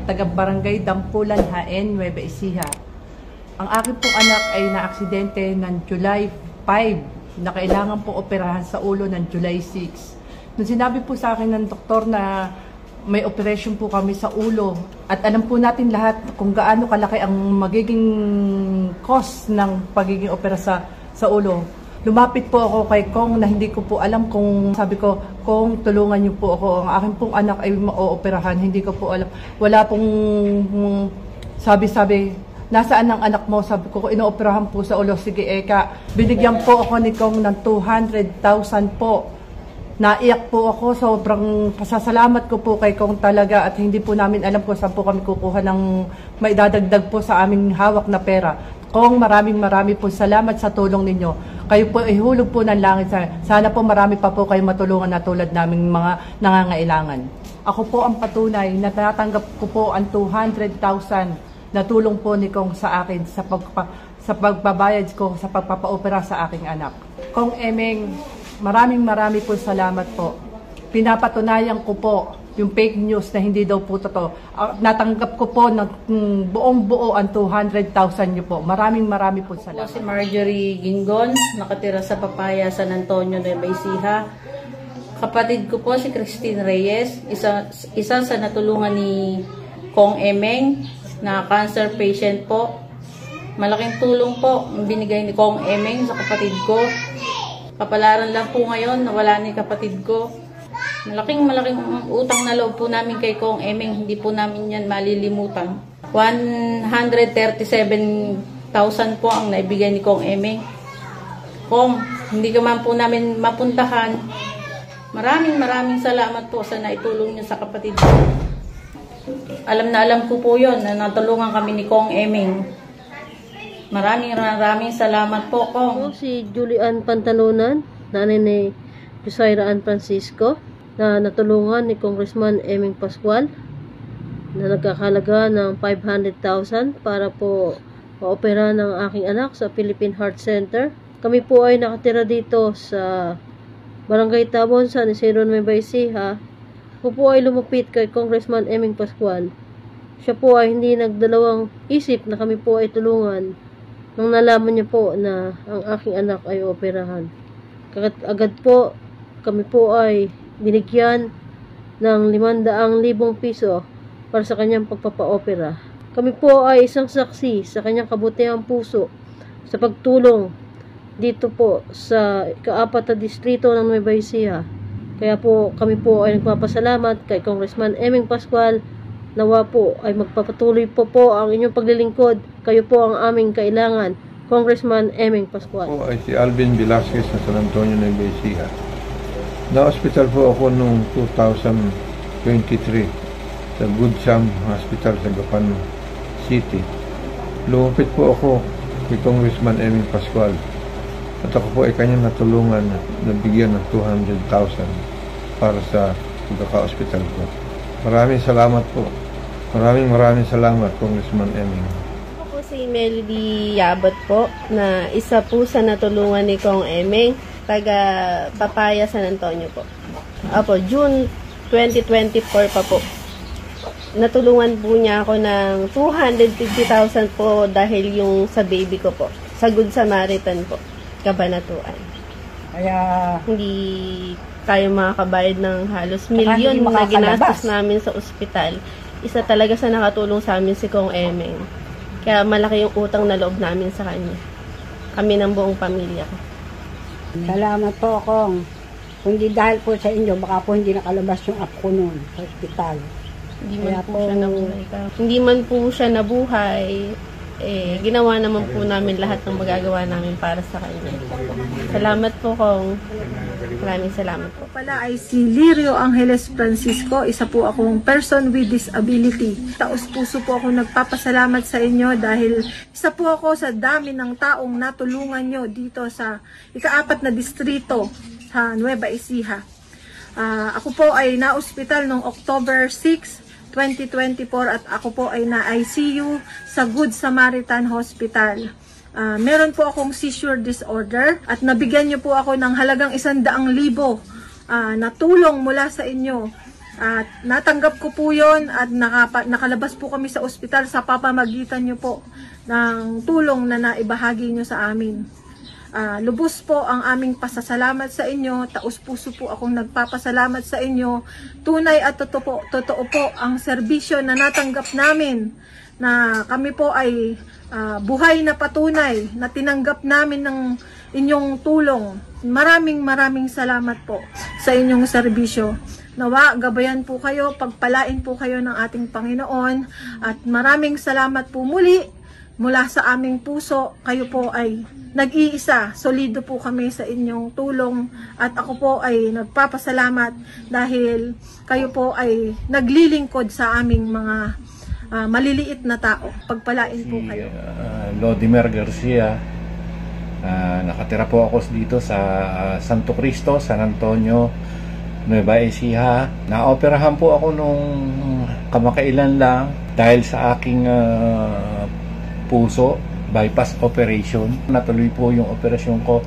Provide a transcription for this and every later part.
taga Barangay Dampulan, Haen, Nueva Ecija. Ang aking pong anak ay naaksidente ng July 5 na kailangan pong operahan sa ulo ng July 6. Nung sinabi po sa akin ng doktor na may operation po kami sa ulo at alam po natin lahat kung gaano kalaki ang magiging cost ng pagiging opera sa ulo. Lumapit po ako kay Kong na hindi ko po alam kung sabi ko, Kong, tulungan niyo po ako. Ang akin pong anak ay ma-ooperahan, hindi ko po alam. Wala pong sabi, nasaan ang anak mo? Sabi ko, inooperahan po sa ulo. Sige, Eka. Binigyan po ako ni Kong ng 200,000 po. Naiyak po ako, sobrang pasasalamat ko po kay Kong talaga at hindi po namin alam kung saan po kami kukuha ng maidadagdag po sa aming hawak na pera. Kong, maraming po salamat sa tulong ninyo. Kayo po ihulog po ng langit. Sana po marami pa po kayo matulungan na tulad naming mga nangangailangan. Ako po ang patunay na natanggap ko po ang 200,000 na tulong po ni Kong sa akin sa pagbabayad ko sa pagpapaopera sa aking anak. Kong Emeng, maraming po salamat po. Pinapatunayan ko po yung fake news na hindi daw po totoo. Natanggap ko po ng buong-buo ang 200,000 nyo po. Maraming po salamat. Si Marjorie Gingon, nakatira sa Papaya, San Antonio, Nueva Ecija. Kapatid ko po si Christine Reyes, isa sa natulungan ni Kong Emeng na cancer patient po. Malaking tulong po ang binigay ni Kong Emeng sa kapatid ko. Kapalaran lang po ngayon, nawala ni kapatid ko. Malaking utang na loob po namin kay Kong Emeng, hindi po namin yan malilimutan. 137,000 po ang naibigay ni Kong Emeng. Kong, hindi ka man po namin mapuntahan. Maraming salamat po sa naitulong niyo sa kapatid ko. Alam na alam ko po yun na natulungan kami ni Kong Emeng. Maraming salamat po, Kong. Si Julian Pantalunan, nanay ni Josaira Ann Francisco, na natulungan ni Congressman Emeng Pascual na nagkakalaga ng 500,000 para po maopera ng aking anak sa Philippine Heart Center. Kami po ay nakatira dito sa Barangay Tabon, San Isidro, Nueva Ecija. Ako po ay lumapit kay Congressman Emeng Pascual. Siya po ay hindi nagdalawang isip na kami po ay tulungan nung nalaman niya po na ang aking anak ay operahan. Agad po kami po ay binigyan ng 500,000 piso para sa kanyang pagpapa-opera. Kami po ay isang saksi sa kanyang kabutihang puso sa pagtulong dito po sa ika-4 na distrito ng Nueva Ecija. Kaya po kami po ay nagpapasalamat kay Congressman Emeng Pascual. Nawa po ay magpapatuloy po ang inyong paglilingkod. Kayo po ang aming kailangan. Congressman Emeng Pascual. Ako ay si Alvin Velasquez na San Antonio, Nueva Ecija. Na-hospital po ako noong 2023 sa Good Sam Hospital sa Gapan City. Lumapit po ako kay Congressman Emeng Pascual at ako po ay kanyang natulungan na bigyan ng 200,000 para sa pagkaka-hospital ko. Maraming salamat po. Maraming salamat, Congressman Emeng. Ako po si Melody Yabot po, na isa po sa natulungan ni Kong Emeng, taga Papaya, San Antonio po. Apo, June 2024 pa po. Natulungan po niya ako ng 250,000 po dahil yung sa baby ko po. Sa Good Samaritan po, Cabanatuan. Kaya hindi tayo makakabayad ng halos milyon na ginastos namin sa ospital. Isa talaga sa nakatulong sa amin si Kong Emeng. Kaya malaki yung utang na loob namin sa kanya. Kami ng buong pamilya ko. Salamat po, Kong. Kung di dahil po sa inyo, baka po hindi nakalabas yung app ko noon sa ospital. Hindi man po siya nabuhay, ginawa naman po namin lahat ng magagawa namin para sa kanya. Salamat po, Kong. Maraming salamat po. Pala ay si Lirio Angeles Francisco, isa po akong person with disability. Taos-puso po ako nagpapasalamat sa inyo dahil isa po ako sa dami ng taong natulungan nyo dito sa ika-4 na distrito sa Nueva Ecija. Ako po ay na-ospital noong October 6, 2024 at ako po ay na-ICU sa Good Samaritan Hospital. Meron po akong seizure disorder at nabigyan niyo po ako ng halagang 100,000 na tulong mula sa inyo At natanggap ko po yon at nakalabas po kami sa ospital sa pamamagitan nyo po ng tulong na naibahagi nyo sa amin. Lubos po ang aming pasasalamat sa inyo. Taos puso po akong nagpapasalamat sa inyo. Tunay at totoo po ang serbisyo na natanggap namin, na kami po ay buhay na patunay na tinanggap namin ng inyong tulong. Maraming salamat po sa inyong serbisyo. Nawa, gabayan po kayo, pagpalain po kayo ng ating Panginoon, at maraming salamat po muli mula sa aming puso. Kayo po ay nag-iisa, solido po kami sa inyong tulong, at ako po ay nagpapasalamat dahil kayo po ay naglilingkod sa aming mga maliliit na tao. Pagpalain po kayo. Lodimer Garcia, nakatira po ako dito sa Santo Cristo, San Antonio, Nueva Ecija. Naoperahan po ako nung kamakailan lang dahil sa aking puso, bypass operation. Natuloy po yung operasyon ko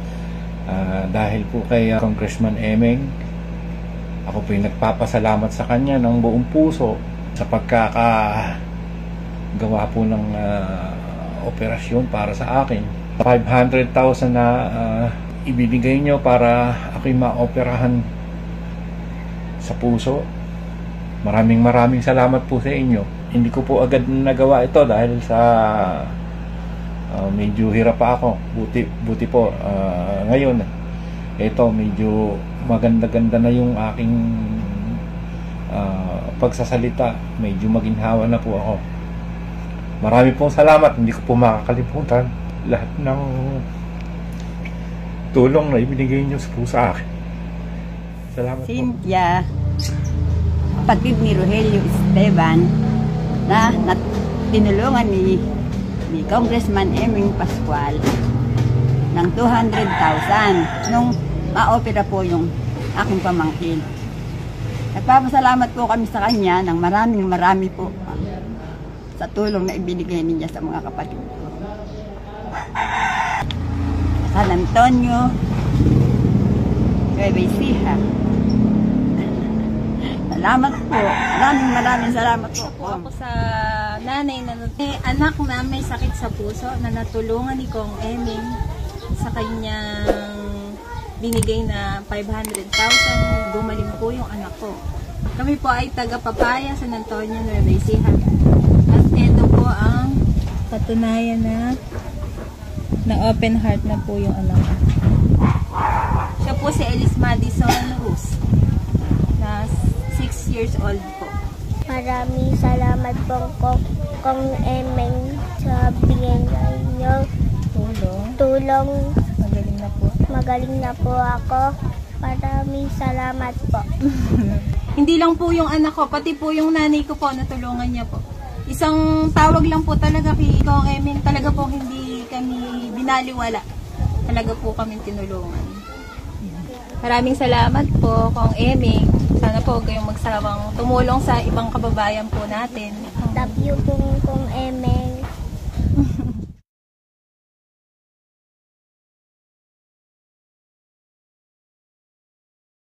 dahil po kay Congressman Emeng. Ako po yung nagpapasalamat sa kanya ng buong puso sa pagkakagawa po ng operasyon para sa akin. 500,000 na ibinigay nyo para ako'y maoperahan sa puso. Maraming salamat po sa inyo. Hindi ko po agad nagawa ito dahil sa medyo hirap pa ako. Buti po ngayon ito medyo maganda na yung aking pagsasalita. Medyo maginhawa na po ako. Marami pong salamat. Hindi ko po makakalimutan lahat ng tulong na ibinigay nyo sa akin. Salamat po. Cynthia, kapatid ni Rogelio Esteban, na tinulungan ni Congressman Emeng Pascual ng 200,000 nung ma-opera po yung aking pamangkin. Nagpapasalamat po kami sa kanya ng marami po sa tulong na ibinigay niya sa mga kapatid ko. San Antonio, Nueva Ecija. Salamat po. Maraming salamat po. Ako sa nanay na anak na may sakit sa puso na natulungan ni Kong Emeng sa kanyang binigay na 500,000. Gumaling po yung anak ko. Kami po ay taga Papaya, San Antonio, Nueva Ecija. At ito po ang katunayan na open heart na po yung anak ko. Siya po si Elise Madison Rus, na 6 years old po. Maraming salamat po Kong Emeng sa binigay niyo tulong. Magaling na po ako. Maraming salamat po. Hindi lang po yung anak ko, pati po yung nanay ko po, natulungan niya po. Isang tawag lang po talaga kay Kong Emeng. Talaga po hindi kami binaliwala. Talaga po kami tinulungan. Maraming salamat po Kong Emeng. Sana po kayong magsawang tumulong sa ibang kababayan po natin. Love you po Kong Emeng.